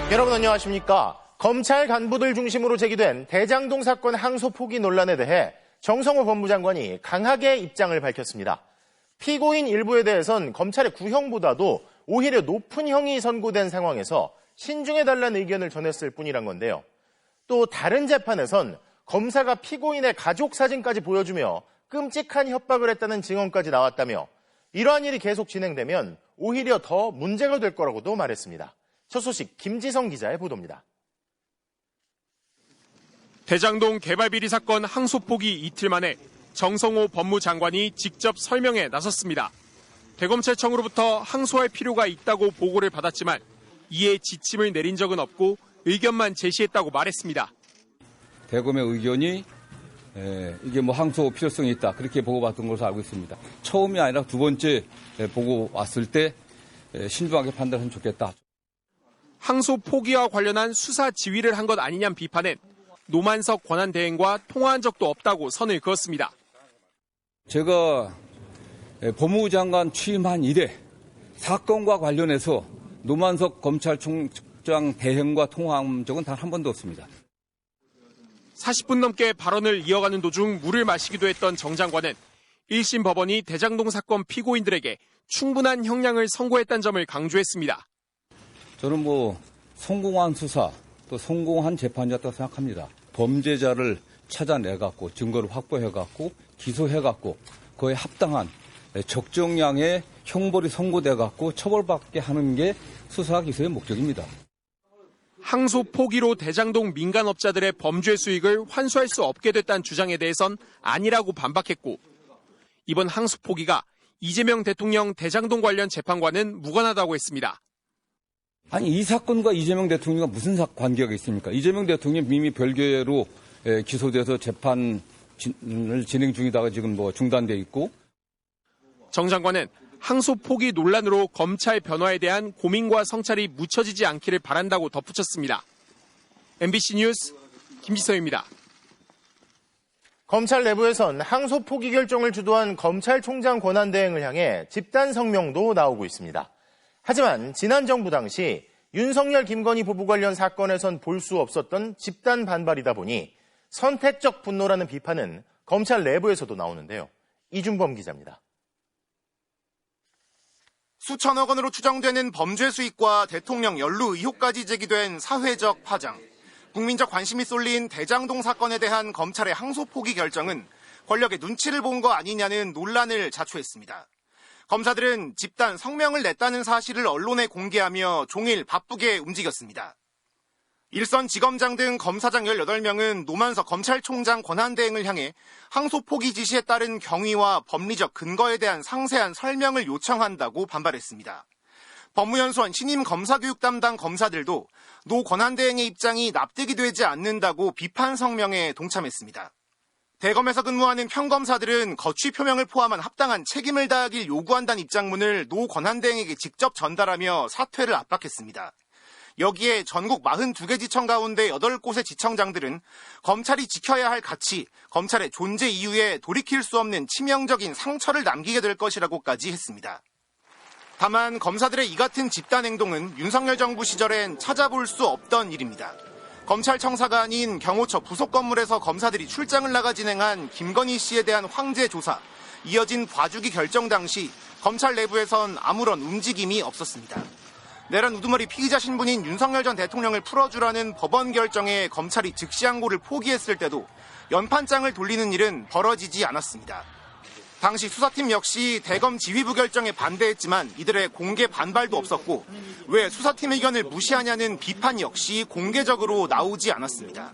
여러분 안녕하십니까? 검찰 간부들 중심으로 제기된 대장동 사건 항소 포기 논란에 대해 정성호 법무장관이 강하게 입장을 밝혔습니다. 피고인 일부에 대해선 검찰의 구형보다도 오히려 높은 형이 선고된 상황에서 신중해달라는 의견을 전했을 뿐이란 건데요. 또 다른 재판에선 검사가 피고인의 가족 사진까지 보여주며 끔찍한 협박을 했다는 증언까지 나왔다며 이러한 일이 계속 진행되면 오히려 더 문제가 될 거라고도 말했습니다. 첫 소식 김지성 기자의 보도입니다. 대장동 개발비리 사건 항소 포기 이틀 만에 정성호 법무장관이 직접 설명에 나섰습니다. 대검찰청으로부터 항소할 필요가 있다고 보고를 받았지만 이에 지침을 내린 적은 없고 의견만 제시했다고 말했습니다. 대검의 의견이 이게 항소 필요성이 있다 그렇게 보고받은 것으로 알고 있습니다. 처음이 아니라 두 번째 보고 왔을 때 신중하게 판단하면 좋겠다. 항소 포기와 관련한 수사 지휘를 한 것 아니냐는 비판엔 노만석 권한대행과 통화한 적도 없다고 선을 그었습니다. 제가 법무부 장관 취임한 이래 사건과 관련해서 노만석 검찰총장 대행과 통화한 적은 단 한 번도 없습니다. 40분 넘게 발언을 이어가는 도중 물을 마시기도 했던 정 장관은 1심 법원이 대장동 사건 피고인들에게 충분한 형량을 선고했다는 점을 강조했습니다. 저는 성공한 수사 또 성공한 재판이었다고 생각합니다. 범죄자를 찾아내갖고 증거를 확보해갖고 기소해갖고 그에 합당한 적정량의 형벌이 선고돼갖고 처벌받게 하는 게 수사 기소의 목적입니다. 항소 포기로 대장동 민간업자들의 범죄 수익을 환수할 수 없게 됐다는 주장에 대해선 아니라고 반박했고 이번 항소 포기가 이재명 대통령 대장동 관련 재판과는 무관하다고 했습니다. 아니 이 사건과 이재명 대통령과 무슨 관계가 있습니까? 이재명 대통령 이미 별개로 기소돼서 재판을 진행 중이다가 지금 중단돼 있고. 정 장관은 항소 포기 논란으로 검찰 변화에 대한 고민과 성찰이 묻혀지지 않기를 바란다고 덧붙였습니다. MBC 뉴스 김지성입니다. 검찰 내부에선 항소 포기 결정을 주도한 검찰총장 권한대행을 향해 집단 성명도 나오고 있습니다. 하지만 지난 정부 당시 윤석열 김건희 부부 관련 사건에선 볼 수 없었던 집단 반발이다 보니 선택적 분노라는 비판은 검찰 내부에서도 나오는데요. 이준범 기자입니다. 수천억 원으로 추정되는 범죄 수익과 대통령 연루 의혹까지 제기된 사회적 파장. 국민적 관심이 쏠린 대장동 사건에 대한 검찰의 항소 포기 결정은 권력의 눈치를 본 거 아니냐는 논란을 자초했습니다. 검사들은 집단 성명을 냈다는 사실을 언론에 공개하며 종일 바쁘게 움직였습니다. 일선 지검장 등 검사장 18명은 노만석 검찰총장 권한대행을 향해 항소 포기 지시에 따른 경위와 법리적 근거에 대한 상세한 설명을 요청한다고 반발했습니다. 법무연수원 신임 검사교육 담당 검사들도 노 권한대행의 입장이 납득이 되지 않는다고 비판 성명에 동참했습니다. 대검에서 근무하는 평검사들은 거취 표명을 포함한 합당한 책임을 다하길 요구한다는 입장문을 노 권한대행에게 직접 전달하며 사퇴를 압박했습니다. 여기에 전국 42개 지청 가운데 8곳의 지청장들은 검찰이 지켜야 할 가치, 검찰의 존재 이유에 돌이킬 수 없는 치명적인 상처를 남기게 될 것이라고까지 했습니다. 다만 검사들의 이 같은 집단 행동은 윤석열 정부 시절엔 찾아볼 수 없던 일입니다. 검찰청사가 아닌 경호처 부속 건물에서 검사들이 출장을 나가 진행한 김건희 씨에 대한 황제 조사, 이어진 봐주기 결정 당시 검찰 내부에선 아무런 움직임이 없었습니다. 내란 우두머리 피의자 신분인 윤석열 전 대통령을 풀어주라는 법원 결정에 검찰이 즉시 항고를 포기했을 때도 연판장을 돌리는 일은 벌어지지 않았습니다. 당시 수사팀 역시 대검 지휘부 결정에 반대했지만 이들의 공개 반발도 없었고 왜 수사팀 의견을 무시하냐는 비판 역시 공개적으로 나오지 않았습니다.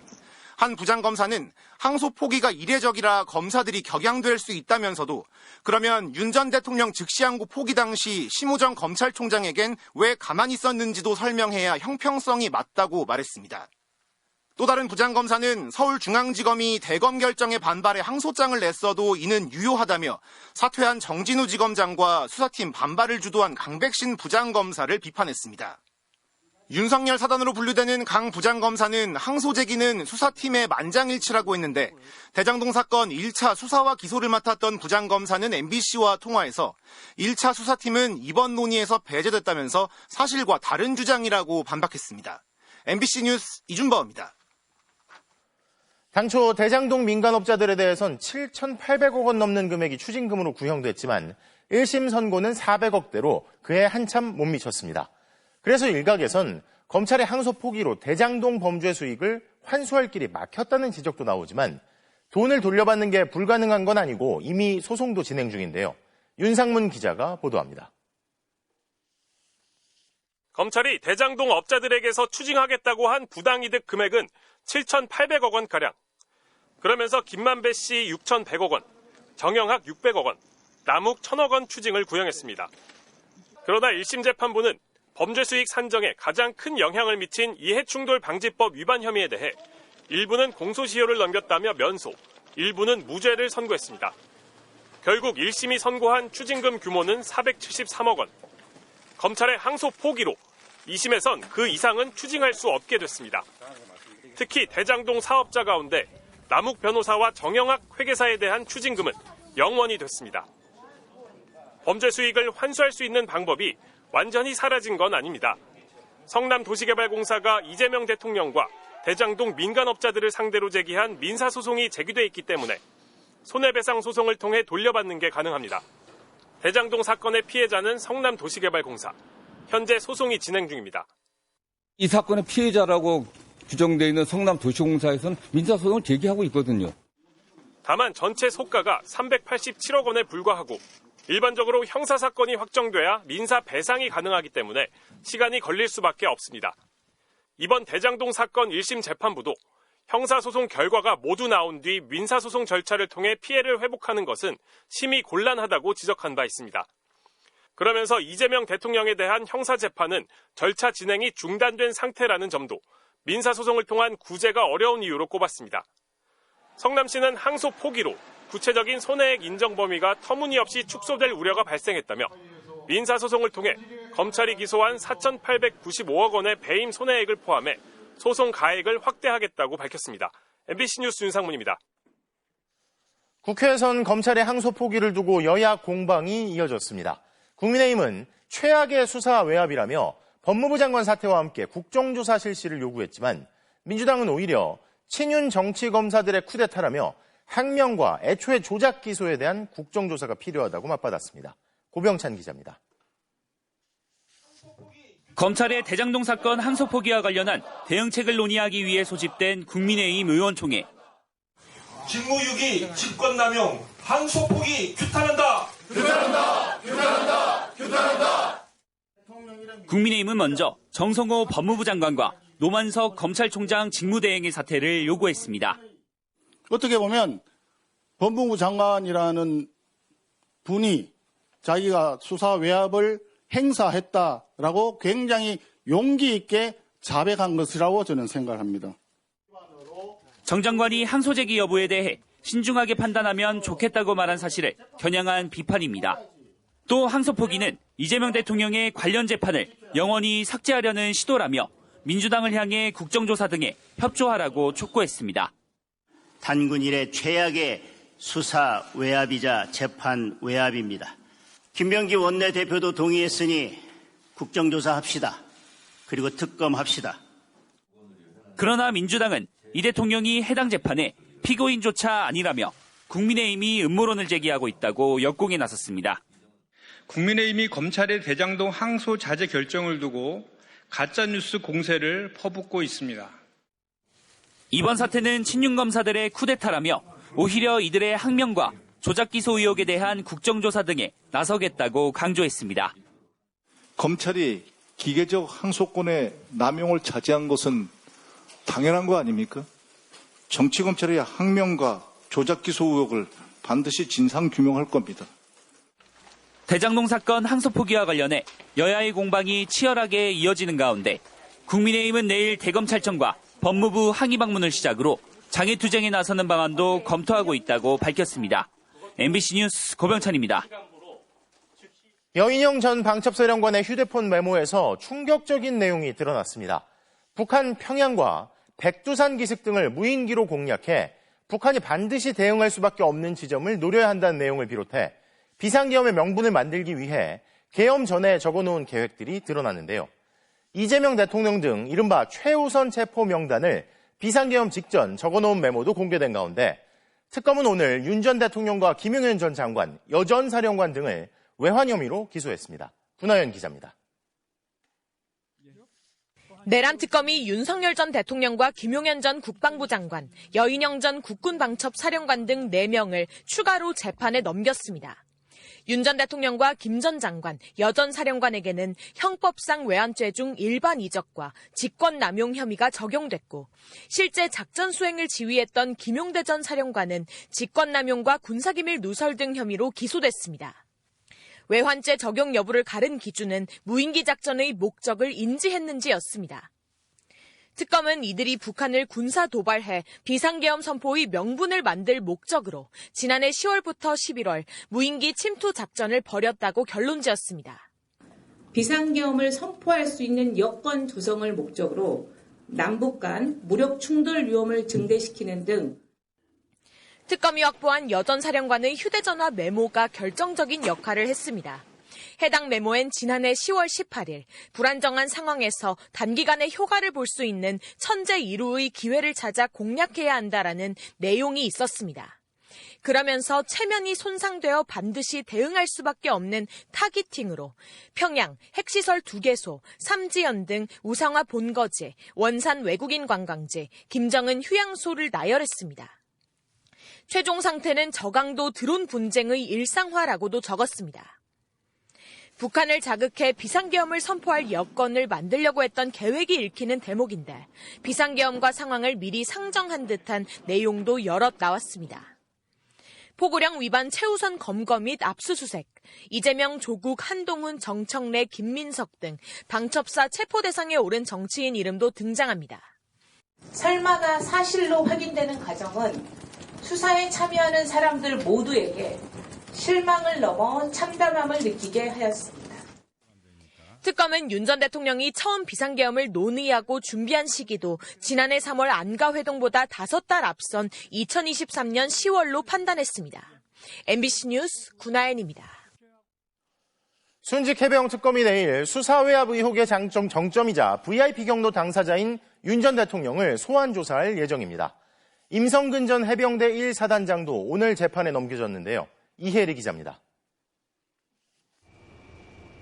한 부장검사는 항소 포기가 이례적이라 검사들이 격양될 수 있다면서도 그러면 윤 전 대통령 즉시 항고 포기 당시 심우정 검찰총장에겐 왜 가만히 있었는지도 설명해야 형평성이 맞다고 말했습니다. 또 다른 부장검사는 서울중앙지검이 대검 결정에 반발해 항소장을 냈어도 이는 유효하다며 사퇴한 정진우 지검장과 수사팀 반발을 주도한 강백신 부장검사를 비판했습니다. 윤석열 사단으로 분류되는 강 부장검사는 항소 제기는 수사팀의 만장일치라고 했는데 대장동 사건 1차 수사와 기소를 맡았던 부장검사는 MBC와 통화에서 1차 수사팀은 이번 논의에서 배제됐다면서 사실과 다른 주장이라고 반박했습니다. MBC 뉴스 이준범입니다. 당초 대장동 민간업자들에 대해선 7,800억 원 넘는 금액이 추징금으로 구형됐지만 1심 선고는 400억대로 그에 한참 못 미쳤습니다. 그래서 일각에선 검찰의 항소 포기로 대장동 범죄 수익을 환수할 길이 막혔다는 지적도 나오지만 돈을 돌려받는 게 불가능한 건 아니고 이미 소송도 진행 중인데요. 윤상문 기자가 보도합니다. 검찰이 대장동 업자들에게서 추징하겠다고 한 부당이득 금액은 7,800억 원가량. 그러면서 김만배 씨 6,100억 원, 정영학 600억 원, 남욱 1,000억 원 추징을 구형했습니다. 그러나 1심 재판부는 범죄 수익 산정에 가장 큰 영향을 미친 이해충돌 방지법 위반 혐의에 대해 일부는 공소시효를 넘겼다며 면소, 일부는 무죄를 선고했습니다. 결국 1심이 선고한 추징금 규모는 473억 원. 검찰의 항소 포기로 2심에선 그 이상은 추징할 수 없게 됐습니다. 특히 대장동 사업자 가운데 남욱 변호사와 정영학 회계사에 대한 추징금은 0원이 됐습니다. 범죄 수익을 환수할 수 있는 방법이 완전히 사라진 건 아닙니다. 성남도시개발공사가 이재명 대통령과 대장동 민간업자들을 상대로 제기한 민사소송이 제기돼 있기 때문에 손해배상 소송을 통해 돌려받는 게 가능합니다. 대장동 사건의 피해자는 성남도시개발공사. 현재 소송이 진행 중입니다. 이 사건의 피해자라고 규정되어 있는 성남도시공사에서는 민사소송을 제기하고 있거든요. 다만 전체 소가가 387억 원에 불과하고 일반적으로 형사사건이 확정돼야 민사 배상이 가능하기 때문에 시간이 걸릴 수밖에 없습니다. 이번 대장동 사건 1심 재판부도 형사소송 결과가 모두 나온 뒤 민사소송 절차를 통해 피해를 회복하는 것은 심히 곤란하다고 지적한 바 있습니다. 그러면서 이재명 대통령에 대한 형사재판은 절차 진행이 중단된 상태라는 점도 민사소송을 통한 구제가 어려운 이유로 꼽았습니다. 성남시는 항소 포기로 구체적인 손해액 인정 범위가 터무니없이 축소될 우려가 발생했다며 민사소송을 통해 검찰이 기소한 4,895억 원의 배임 손해액을 포함해 소송 가액을 확대하겠다고 밝혔습니다. MBC 뉴스 윤상문입니다. 국회에선 검찰의 항소 포기를 두고 여야 공방이 이어졌습니다. 국민의힘은 최악의 수사 외압이라며 법무부 장관 사퇴와 함께 국정조사 실시를 요구했지만 민주당은 오히려 친윤 정치검사들의 쿠데타라며 항명과 애초에 조작 기소에 대한 국정조사가 필요하다고 맞받았습니다. 고병찬 기자입니다. 검찰의 대장동 사건 항소 포기와 관련한 대응책을 논의하기 위해 소집된 국민의힘 의원총회. 직무유기, 직권남용, 항소 포기 규탄한다! 국민의힘은 먼저 정성호 법무부 장관과 노만석 검찰총장 직무대행의 사퇴를 요구했습니다. 어떻게 보면 법무부 장관이라는 분이 자기가 수사 외압을 행사했다라고 굉장히 용기 있게 자백한 것이라고 저는 생각합니다. 정 장관이 항소 제기 여부에 대해 신중하게 판단하면 좋겠다고 말한 사실을 겨냥한 비판입니다. 또 항소 포기는 이재명 대통령의 관련 재판을 영원히 삭제하려는 시도라며 민주당을 향해 국정조사 등에 협조하라고 촉구했습니다. 단군 이래 최악의 수사 외압이자 재판 외압입니다. 김병기 원내대표도 동의했으니 국정조사 합시다. 그리고 특검합시다. 그러나 민주당은 이 대통령이 해당 재판에 피고인조차 아니라며 국민의힘이 음모론을 제기하고 있다고 역공에 나섰습니다. 국민의힘이 검찰의 대장동 항소 자제 결정을 두고 가짜뉴스 공세를 퍼붓고 있습니다. 이번 사태는 친윤 검사들의 쿠데타라며 오히려 이들의 항명과 조작 기소 의혹에 대한 국정조사 등에 나서겠다고 강조했습니다. 검찰이 기계적 항소권의 남용을 차지한 것은 당연한 거 아닙니까? 정치검찰의 항명과 조작 기소 의혹을 반드시 진상규명할 겁니다. 대장동 사건 항소 포기와 관련해 여야의 공방이 치열하게 이어지는 가운데 국민의힘은 내일 대검찰청과 법무부 항의 방문을 시작으로 장애투쟁에 나서는 방안도 검토하고 있다고 밝혔습니다. MBC 뉴스 고병찬입니다. 여인영 전 방첩사령관의 휴대폰 메모에서 충격적인 내용이 드러났습니다. 북한 평양과 백두산 기슭 등을 무인기로 공략해 북한이 반드시 대응할 수밖에 없는 지점을 노려야 한다는 내용을 비롯해 비상계엄의 명분을 만들기 위해 계엄 전에 적어놓은 계획들이 드러났는데요. 이재명 대통령 등 이른바 최우선 체포 명단을 비상계엄 직전 적어놓은 메모도 공개된 가운데 특검은 오늘 윤 전 대통령과 김용현 전 장관, 여 전 사령관 등을 외환 혐의로 기소했습니다. 군하연 기자입니다. 내란 특검이 윤석열 전 대통령과 김용현 전 국방부 장관, 여인영 전 국군방첩 사령관 등 4명을 추가로 재판에 넘겼습니다. 윤 전 대통령과 김 전 장관, 여 전 사령관에게는 형법상 외환죄 중 일반 이적과 직권남용 혐의가 적용됐고 실제 작전 수행을 지휘했던 김용대 전 사령관은 직권남용과 군사기밀 누설 등 혐의로 기소됐습니다. 외환죄 적용 여부를 가른 기준은 무인기 작전의 목적을 인지했는지였습니다. 특검은 이들이 북한을 군사 도발해 비상계엄 선포의 명분을 만들 목적으로 지난해 10월부터 11월 무인기 침투 작전을 벌였다고 결론지었습니다. 비상계엄을 선포할 수 있는 여건 조성을 목적으로 남북 간 무력 충돌 위험을 증대시키는 등 특검이 확보한 여 전 사령관의 휴대전화 메모가 결정적인 역할을 했습니다. 해당 메모엔 지난해 10월 18일 불안정한 상황에서 단기간에 효과를 볼 수 있는 천재 이루의 기회를 찾아 공략해야 한다라는 내용이 있었습니다. 그러면서 체면이 손상되어 반드시 대응할 수밖에 없는 타깃팅으로 평양, 핵시설 2개소, 삼지연 등 우상화 본거지, 원산 외국인 관광지, 김정은 휴양소를 나열했습니다. 최종 상태는 저강도 드론 분쟁의 일상화라고도 적었습니다. 북한을 자극해 비상계엄을 선포할 여건을 만들려고 했던 계획이 읽히는 대목인데 비상계엄과 상황을 미리 상정한 듯한 내용도 여럿 나왔습니다. 포고령 위반 최우선 검거 및 압수수색, 이재명, 조국, 한동훈, 정청래, 김민석 등 방첩사 체포 대상에 오른 정치인 이름도 등장합니다. 설마가 사실로 확인되는 과정은 수사에 참여하는 사람들 모두에게 실망을 넘어 참담함을 느끼게 하였습니다. 특검은 윤 전 대통령이 처음 비상계엄을 논의하고 준비한 시기도 지난해 3월 안가회동보다 5달 앞선 2023년 10월로 판단했습니다. MBC 뉴스 군하연입니다. 순직 해병 특검이 내일 수사 외압 의혹의 정점이자 VIP 경로 당사자인 윤 전 대통령을 소환 조사할 예정입니다. 임성근 전 해병대 1사단장도 오늘 재판에 넘겨졌는데요. 이혜리 기자입니다.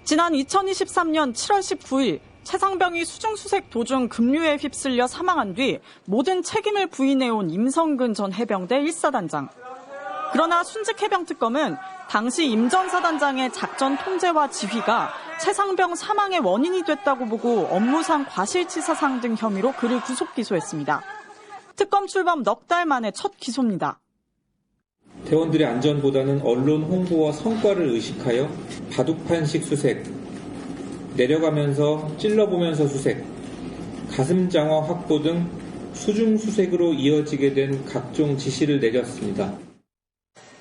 지난 2023년 7월 19일 최상병이 수중수색 도중 급류에 휩쓸려 사망한 뒤 모든 책임을 부인해온 임성근 전 해병대 1사단장. 그러나 순직 해병 특검은 당시 임 전 사단장의 작전 통제와 지휘가 최상병 사망의 원인이 됐다고 보고 업무상 과실치사상 등 혐의로 그를 구속 기소했습니다. 특검 출범 넉 달 만에 첫 기소입니다. 대원들의 안전보다는 언론 홍보와 성과를 의식하여 바둑판식 수색, 내려가면서 찔러보면서 수색, 가슴 장화 확보 등 수중 수색으로 이어지게 된 각종 지시를 내렸습니다.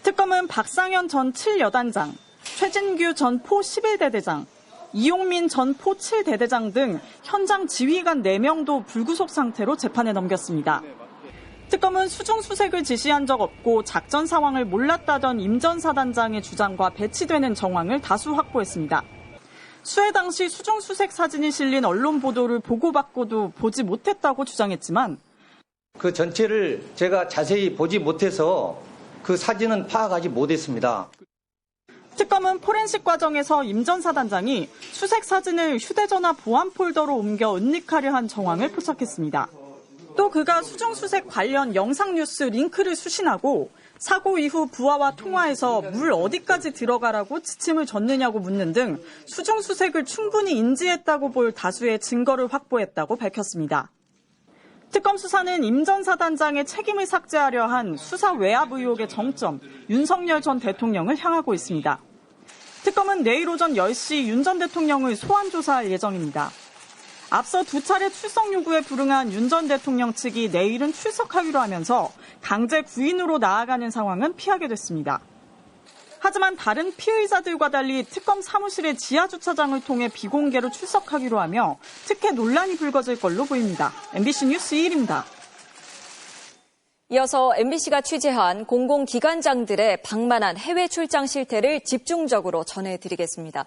특검은 박상현 전 7여단장, 최진규 전 포 11대대장, 이용민 전 포 7대대장 등 현장 지휘관 4명도 불구속 상태로 재판에 넘겼습니다. 특검은 수중수색을 지시한 적 없고 작전 상황을 몰랐다던 임 전 사단장의 주장과 배치되는 정황을 다수 확보했습니다. 수해 당시 수중수색 사진이 실린 언론 보도를 보고받고도 보지 못했다고 주장했지만 그 전체를 제가 자세히 보지 못해서 그 사진은 파악하지 못했습니다. 특검은 포렌식 과정에서 임 전 사단장이 수색 사진을 휴대전화 보안 폴더로 옮겨 은닉하려 한 정황을 포착했습니다. 또 그가 수중수색 관련 영상 뉴스 링크를 수신하고 사고 이후 부하와 통화해서 물 어디까지 들어가라고 지침을 줬느냐고 묻는 등 수중수색을 충분히 인지했다고 볼 다수의 증거를 확보했다고 밝혔습니다. 특검 수사는 임 전 사단장의 책임을 삭제하려 한 수사 외압 의혹의 정점, 윤석열 전 대통령을 향하고 있습니다. 특검은 내일 오전 10시 윤 전 대통령을 소환 조사할 예정입니다. 앞서 2차례 출석 요구에 불응한 윤 전 대통령 측이 내일은 출석하기로 하면서 강제 구인으로 나아가는 상황은 피하게 됐습니다. 하지만 다른 피의자들과 달리 특검 사무실의 지하 주차장을 통해 비공개로 출석하기로 하며 특혜 논란이 불거질 걸로 보입니다. MBC 뉴스 이일입니다. 이어서 MBC가 취재한 공공기관장들의 방만한 해외 출장 실태를 집중적으로 전해드리겠습니다.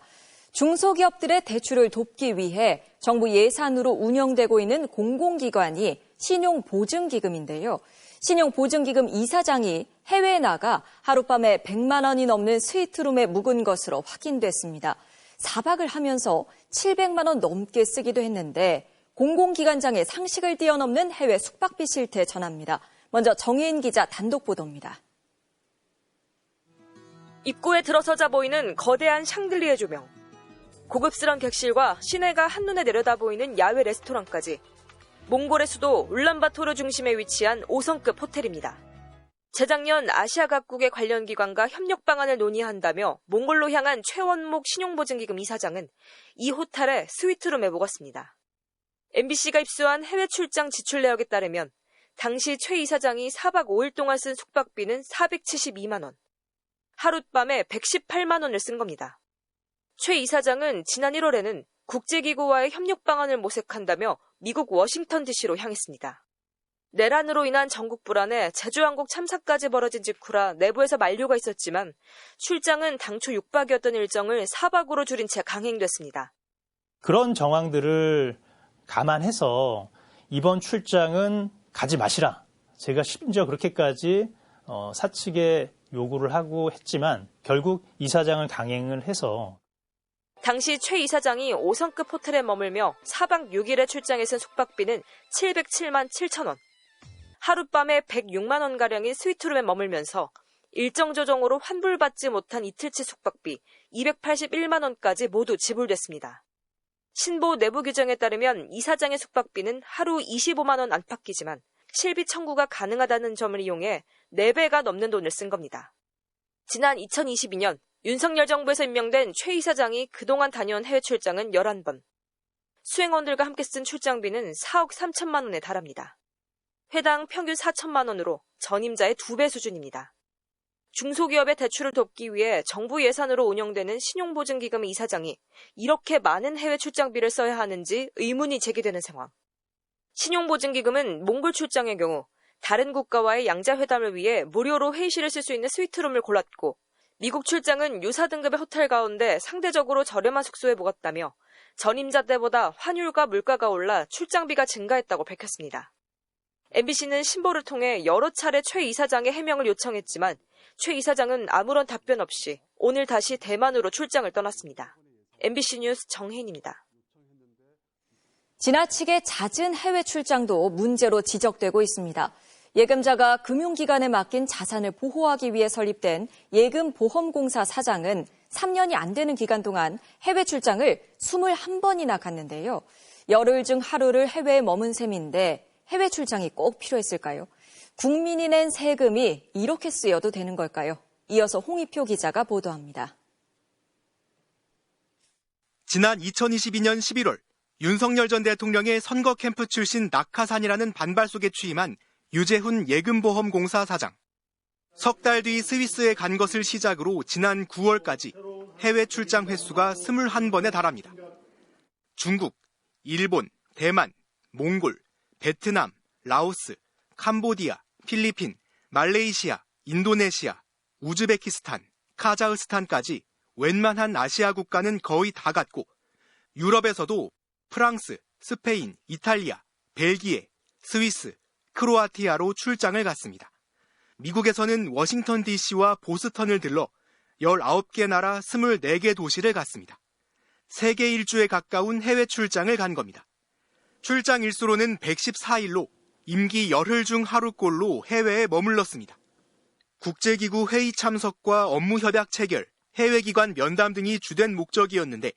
중소기업들의 대출을 돕기 위해 정부 예산으로 운영되고 있는 공공기관이 신용보증기금인데요. 신용보증기금 이사장이 해외에 나가 하룻밤에 100만 원이 넘는 스위트룸에 묵은 것으로 확인됐습니다. 4박을 하면서 700만 원 넘게 쓰기도 했는데 공공기관장의 상식을 뛰어넘는 해외 숙박비 실태 전합니다. 먼저 정혜인 기자 단독 보도입니다. 입구에 들어서자 보이는 거대한 샹들리에 조명, 고급스런 객실과 시내가 한눈에 내려다 보이는 야외 레스토랑까지 몽골의 수도 울란바토르 중심에 위치한 5성급 호텔입니다. 재작년 아시아 각국의 관련 기관과 협력 방안을 논의한다며 몽골로 향한 최원목 신용보증기금 이사장은 이 호텔에 스위트룸에 묵었습니다. MBC가 입수한 해외 출장 지출 내역에 따르면 당시 최 이사장이 4박 5일 동안 쓴 숙박비는 472만 원, 하룻밤에 118만 원을 쓴 겁니다. 최 이사장은 지난 1월에는 국제기구와의 협력 방안을 모색한다며 미국 워싱턴 DC로 향했습니다. 내란으로 인한 전국 불안에 제주항공 참사까지 벌어진 직후라 내부에서 만류가 있었지만 출장은 당초 6박이었던 일정을 4박으로 줄인 채 강행됐습니다. 그런 정황들을 감안해서 이번 출장은 가지 마시라. 제가 심지어 그렇게까지 사측에 요구를 하고 했지만 결국 이사장을 강행을 해서 당시 최 이사장이 5성급 호텔에 머물며 4박 6일의 출장에 쓴 숙박비는 707만 7천 원. 하룻밤에 106만 원가량인 스위트룸에 머물면서 일정 조정으로 환불받지 못한 이틀치 숙박비 281만 원까지 모두 지불됐습니다. 신보 내부 규정에 따르면 이사장의 숙박비는 하루 25만 원 안팎이지만 실비 청구가 가능하다는 점을 이용해 4배가 넘는 돈을 쓴 겁니다. 지난 2022년 윤석열 정부에서 임명된 최 이사장이 그동안 다녀온 해외 출장은 11번. 수행원들과 함께 쓴 출장비는 4억 3천만 원에 달합니다. 회당 평균 4천만 원으로 전임자의 2배 수준입니다. 중소기업의 대출을 돕기 위해 정부 예산으로 운영되는 신용보증기금 이사장이 이렇게 많은 해외 출장비를 써야 하는지 의문이 제기되는 상황. 신용보증기금은 몽골 출장의 경우 다른 국가와의 양자회담을 위해 무료로 회의실을 쓸 수 있는 스위트룸을 골랐고 미국 출장은 유사 등급의 호텔 가운데 상대적으로 저렴한 숙소에 묵었다며 전임자 때보다 환율과 물가가 올라 출장비가 증가했다고 밝혔습니다. MBC는 신보를 통해 여러 차례 최 이사장의 해명을 요청했지만 최 이사장은 아무런 답변 없이 오늘 다시 대만으로 출장을 떠났습니다. MBC 뉴스 정혜인입니다. 지나치게 잦은 해외 출장도 문제로 지적되고 있습니다. 예금자가 금융기관에 맡긴 자산을 보호하기 위해 설립된 예금보험공사 사장은 3년이 안 되는 기간 동안 해외 출장을 21번이나 갔는데요. 열흘 중 하루를 해외에 머문 셈인데 해외 출장이 꼭 필요했을까요? 국민이 낸 세금이 이렇게 쓰여도 되는 걸까요? 이어서 홍익표 기자가 보도합니다. 지난 2022년 11월 윤석열 전 대통령의 선거 캠프 출신 낙하산이라는 반발 속에 취임한 유재훈 예금보험공사 사장. 석 달 뒤 스위스에 간 것을 시작으로 지난 9월까지 해외 출장 횟수가 21번에 달합니다. 중국, 일본, 대만, 몽골, 베트남, 라오스, 캄보디아, 필리핀, 말레이시아, 인도네시아, 우즈베키스탄, 카자흐스탄까지 웬만한 아시아 국가는 거의 다 갔고 유럽에서도 프랑스, 스페인, 이탈리아, 벨기에, 스위스, 크로아티아로 출장을 갔습니다. 미국에서는 워싱턴 DC와 보스턴을 들러 19개 나라 24개 도시를 갔습니다. 세계 일주에 가까운 해외 출장을 간 겁니다. 출장 일수로는 114일로 임기 열흘 중 하루꼴로 해외에 머물렀습니다. 국제기구 회의 참석과 업무 협약 체결, 해외기관 면담 등이 주된 목적이었는데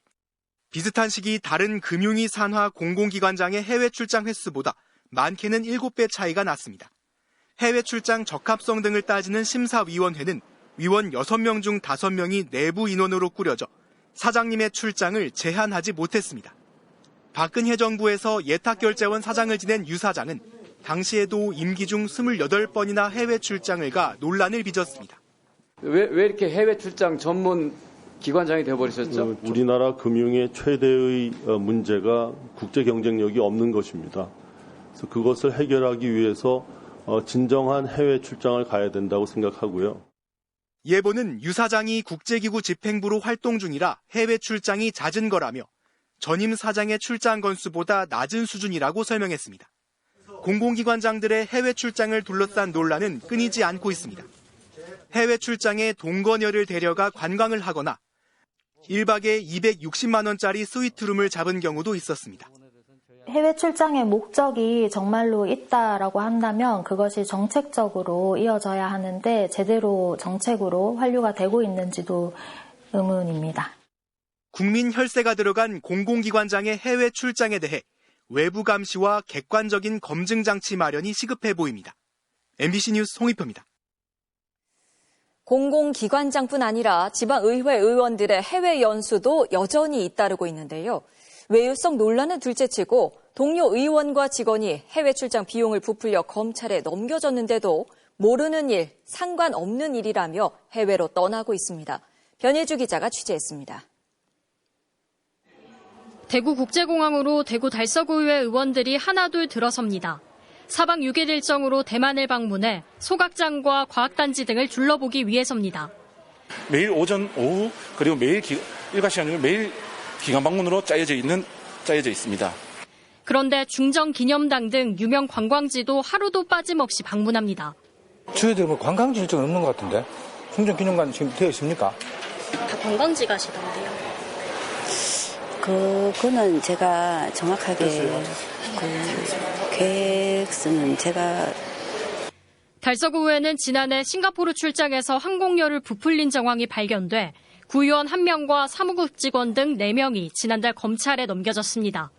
비슷한 시기 다른 금융위 산하 공공기관장의 해외 출장 횟수보다 많게는 7배 차이가 났습니다. 해외 출장 적합성 등을 따지는 심사위원회는 위원 6명 중 5명이 내부 인원으로 꾸려져 사장님의 출장을 제한하지 못했습니다. 박근혜 정부에서 예탁결제원 사장을 지낸 유 사장은 당시에도 임기 중 28번이나 해외 출장을 가 논란을 빚었습니다. 왜 이렇게 해외 출장 전문 기관장이 되어버리셨죠? 우리나라 금융의 최대의 문제가 국제 경쟁력이 없는 것입니다. 그래서 그것을 해결하기 위해서 진정한 해외 출장을 가야 된다고 생각하고요. 예보는 유 사장이 국제기구 집행부로 활동 중이라 해외 출장이 잦은 거라며 전임 사장의 출장 건수보다 낮은 수준이라고 설명했습니다. 공공기관장들의 해외 출장을 둘러싼 논란은 끊이지 않고 있습니다. 해외 출장에 동거녀를 데려가 관광을 하거나 1박에 260만 원짜리 스위트룸을 잡은 경우도 있었습니다. 해외 출장의 목적이 정말로 있다라고 한다면 그것이 정책적으로 이어져야 하는데 제대로 정책으로 환류가 되고 있는지도 의문입니다. 국민 혈세가 들어간 공공기관장의 해외 출장에 대해 외부 감시와 객관적인 검증 장치 마련이 시급해 보입니다. MBC 뉴스 홍익표입니다. 공공기관장뿐 아니라 지방의회 의원들의 해외 연수도 여전히 잇따르고 있는데요. 외유성 논란은 둘째치고 동료 의원과 직원이 해외 출장 비용을 부풀려 검찰에 넘겨졌는데도 모르는 일, 상관없는 일이라며 해외로 떠나고 있습니다. 변혜주 기자가 취재했습니다. 대구국제공항으로 대구 달서구의회 의원들이 하나둘 들어섭니다. 4박 6일 일정으로 대만을 방문해 소각장과 과학단지 등을 둘러보기 위해서입니다. 매일 오전, 오후, 그리고 매일 일과 시간으로 매일 기관 방문으로 짜여져 있습니다. 그런데 중정기념당 등 유명 관광지도 하루도 빠짐없이 방문합니다. 저희들 뭐 관광지 일정은 없는 것 같은데 중정기념관 지금 되어 있습니까? 다 관광지 가시던데요. 그거는 제가 정확하게 계획서는 제가. 달서구의회는 지난해 싱가포르 출장에서 항공료를 부풀린 정황이 발견돼 구의원 1명과 사무국 직원 등 4명이 지난달 검찰에 넘겨졌습니다.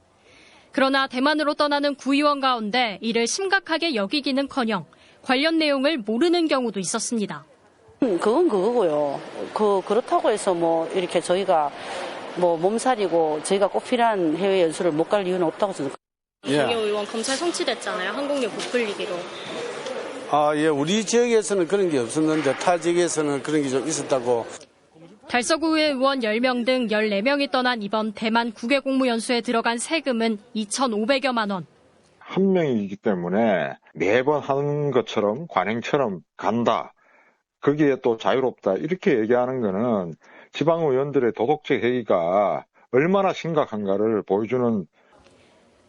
그러나 대만으로 떠나는 구의원 가운데 이를 심각하게 여기기는커녕 관련 내용을 모르는 경우도 있었습니다. 그건 그거고요. 그렇다고 해서 뭐 이렇게 저희가 뭐 몸살이고 저희가 꼭 필요한 해외 연수를 못 갈 이유는 없다고 생각합니다. 동료 의원 검찰 성취됐잖아요. 항공료 부풀리기로. 예, 우리 지역에서는 그런 게 없었는데 타 지역에서는 그런 게 좀 있었다고. 달서구의회 의원 10명 등 14명이 떠난 이번 대만 국외공무연수에 들어간 세금은 2,500여만 원. 한 명이기 때문에 매번 하는 것처럼 관행처럼 간다. 거기에 또 자유롭다. 이렇게 얘기하는 거는 지방의원들의 도덕적 해이가 얼마나 심각한가를 보여주는.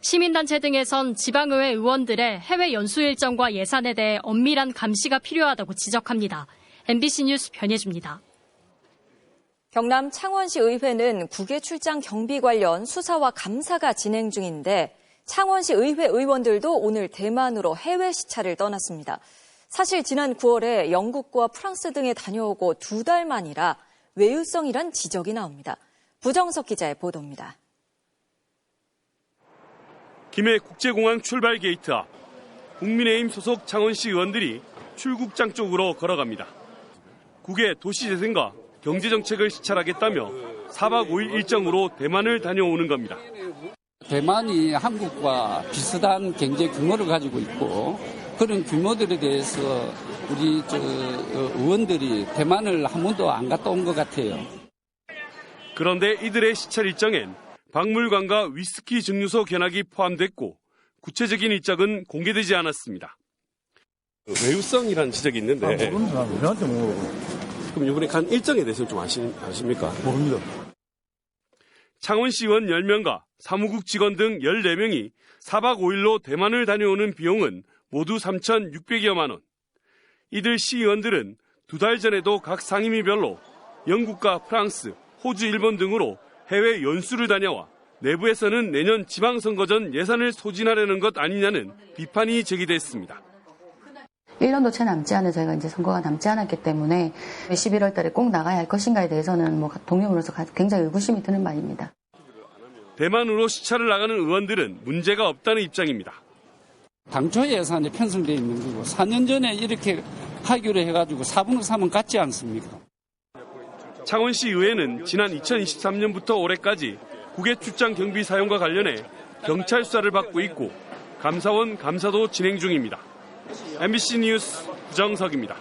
시민단체 등에선 지방의회 의원들의 해외 연수 일정과 예산에 대해 엄밀한 감시가 필요하다고 지적합니다. MBC 뉴스 변혜주입니다. 경남 창원시 의회는 국외 출장 경비 관련 수사와 감사가 진행 중인데 창원시 의회 의원들도 오늘 대만으로 해외 시차를 떠났습니다. 사실 지난 9월에 영국과 프랑스 등에 다녀오고 2달 만이라 외유성이란 지적이 나옵니다. 부정석 기자의 보도입니다. 김해 국제공항 출발 게이트 앞 국민의힘 소속 창원시 의원들이 출국장 쪽으로 걸어갑니다. 국외 도시재생과 경제정책을 시찰하겠다며 4박 5일 일정으로 대만을 다녀오는 겁니다. 대만이 한국과 비슷한 경제 규모를 가지고 있고 그런 규모들에 대해서 우리 의원들이 대만을 한 번도 안 갔다 온 것 같아요. 그런데 이들의 시찰 일정엔 박물관과 위스키 증류소 견학이 포함됐고 구체적인 일정은 공개되지 않았습니다. 외유성이라는 지적이 있는데 모릅니다. 우리한테 뭐. 그럼 이번에 간 일정에 대해서 좀 아십니까? 모릅니다. 창원시 의원 10명과 사무국 직원 등 14명이 4박 5일로 대만을 다녀오는 비용은 모두 3,600여만 원. 이들 시의원들은 2달 전에도 각 상임위별로 영국과 프랑스, 호주, 일본 등으로 해외 연수를 다녀와 내부에서는 내년 지방선거 전 예산을 소진하려는 것 아니냐는 비판이 제기됐습니다. 1년도 채 남지 않은 저희가 이제 선거가 남지 않았기 때문에 11월 달에 꼭 나가야 할 것인가에 대해서는 뭐 동료로서 굉장히 의구심이 드는 바입니다. 대만으로 시찰을 나가는 의원들은 문제가 없다는 입장입니다. 당초 예산이 편성되어 있는 거고 4년 전에 이렇게 하기로 해가지고 4분의 3은 같지 않습니까? 창원시 의회는 지난 2023년부터 올해까지 국외 출장 경비 사용과 관련해 경찰 수사를 받고 있고 감사원 감사도 진행 중입니다. MBC 뉴스 부정석입니다.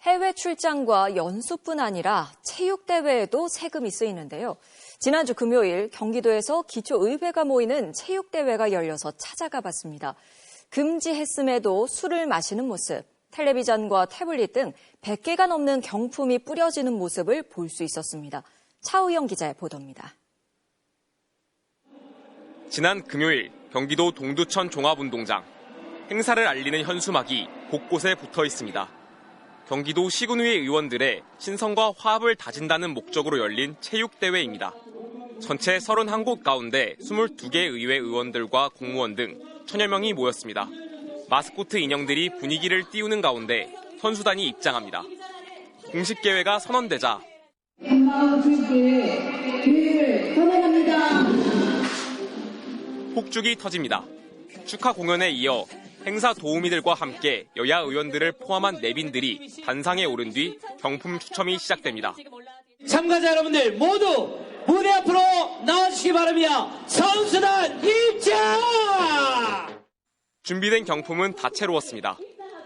해외 출장과 연수뿐 아니라 체육대회에도 세금이 쓰이는데요. 지난주 금요일 경기도에서 기초의회가 모이는 체육대회가 열려서 찾아가 봤습니다. 금지했음에도 술을 마시는 모습, 텔레비전과 태블릿 등 100개가 넘는 경품이 뿌려지는 모습을 볼 수 있었습니다. 차우영 기자의 보도입니다. 지난 금요일 경기도 동두천 종합운동장. 행사를 알리는 현수막이 곳곳에 붙어 있습니다. 경기도 시군의회 의원들의 신성과 화합을 다진다는 목적으로 열린 체육대회입니다. 전체 31곳 가운데 22개 의회 의원들과 공무원 등 1000여 명이 모였습니다. 마스코트 인형들이 분위기를 띄우는 가운데 선수단이 입장합니다. 공식 개회가 선언되자 폭죽이 터집니다. 축하 공연에 이어 행사 도우미들과 함께 여야 의원들을 포함한 내빈들이 단상에 오른 뒤 경품 추첨이 시작됩니다. 참가자 여러분들 모두 무대 앞으로 나와주시기 바랍니다. 선수단 입장! 준비된 경품은 다채로웠습니다.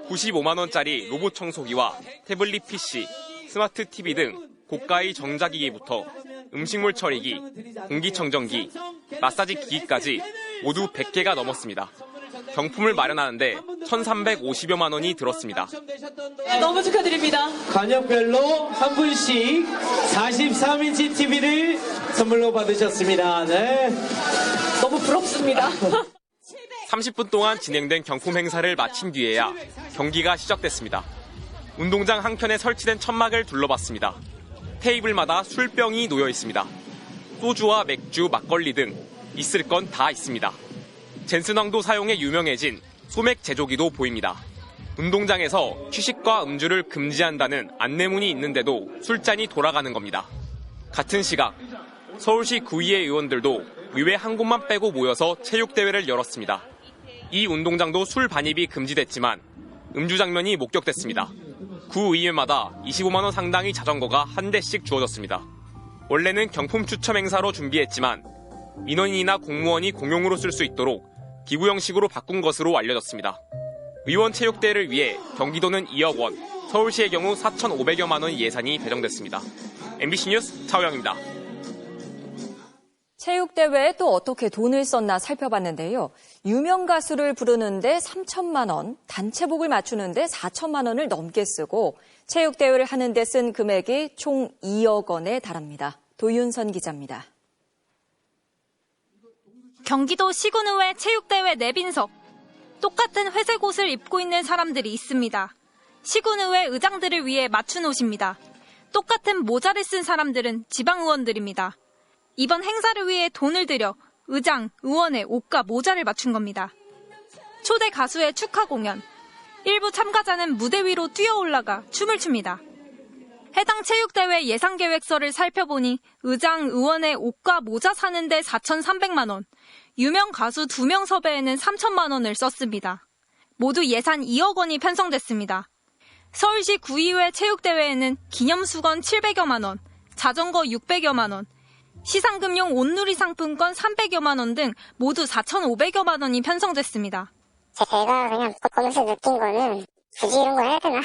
95만 원짜리 로봇 청소기와 태블릿 PC, 스마트 TV 등 고가의 전자기기부터 음식물 처리기, 공기청정기, 마사지 기기까지 모두 100개가 넘었습니다. 경품을 마련하는데 1,350여만 원이 들었습니다. 네, 너무 축하드립니다. 관역별로 한 분씩 43인치 TV를 선물로 받으셨습니다. 네. 너무 부럽습니다. 30분 동안 진행된 경품 행사를 마친 뒤에야 경기가 시작됐습니다. 운동장 한켠에 설치된 천막을 둘러봤습니다. 테이블마다 술병이 놓여 있습니다. 소주와 맥주, 막걸리 등 있을 건 다 있습니다. 젠슨왕도 사용에 유명해진 소맥 제조기도 보입니다. 운동장에서 취식과 음주를 금지한다는 안내문이 있는데도 술잔이 돌아가는 겁니다. 같은 시각 서울시 구의회 의원들도 의회 한 곳만 빼고 모여서 체육대회를 열었습니다. 이 운동장도 술 반입이 금지됐지만 음주 장면이 목격됐습니다. 구의회마다 25만 원 상당의 자전거가 한 대씩 주어졌습니다. 원래는 경품 추첨 행사로 준비했지만 민원인이나 공무원이 공용으로 쓸 수 있도록 기부 형식으로 바꾼 것으로 알려졌습니다. 의원 체육대회를 위해 경기도는 2억 원, 서울시의 경우 4,500여만 원 예산이 배정됐습니다. MBC 뉴스 차호영입니다. 체육대회에 또 어떻게 돈을 썼나 살펴봤는데요. 유명 가수를 부르는데 3천만 원, 단체복을 맞추는데 4천만 원을 넘게 쓰고 체육대회를 하는 데 쓴 금액이 총 2억 원에 달합니다. 도윤선 기자입니다. 경기도 시군의회 체육대회 내빈석. 똑같은 회색 옷을 입고 있는 사람들이 있습니다. 시군의회 의장들을 위해 맞춘 옷입니다. 똑같은 모자를 쓴 사람들은 지방의원들입니다. 이번 행사를 위해 돈을 들여 의장, 의원의 옷과 모자를 맞춘 겁니다. 초대 가수의 축하 공연. 일부 참가자는 무대 위로 뛰어 올라가 춤을 춥니다. 해당 체육대회 예산계획서를 살펴보니 의장, 의원의 옷과 모자 사는데 4,300만 원, 유명 가수 2명 섭외에는 3천만 원을 썼습니다. 모두 예산 2억 원이 편성됐습니다. 서울시 구의회 체육대회에는 기념수건 700여만 원, 자전거 600여만 원, 시상금용 온누리 상품권 300여만 원 등 모두 4,500여만 원이 편성됐습니다. 제가 그냥 보면서 느낀 거는 굳이 이런 거 해야 되나?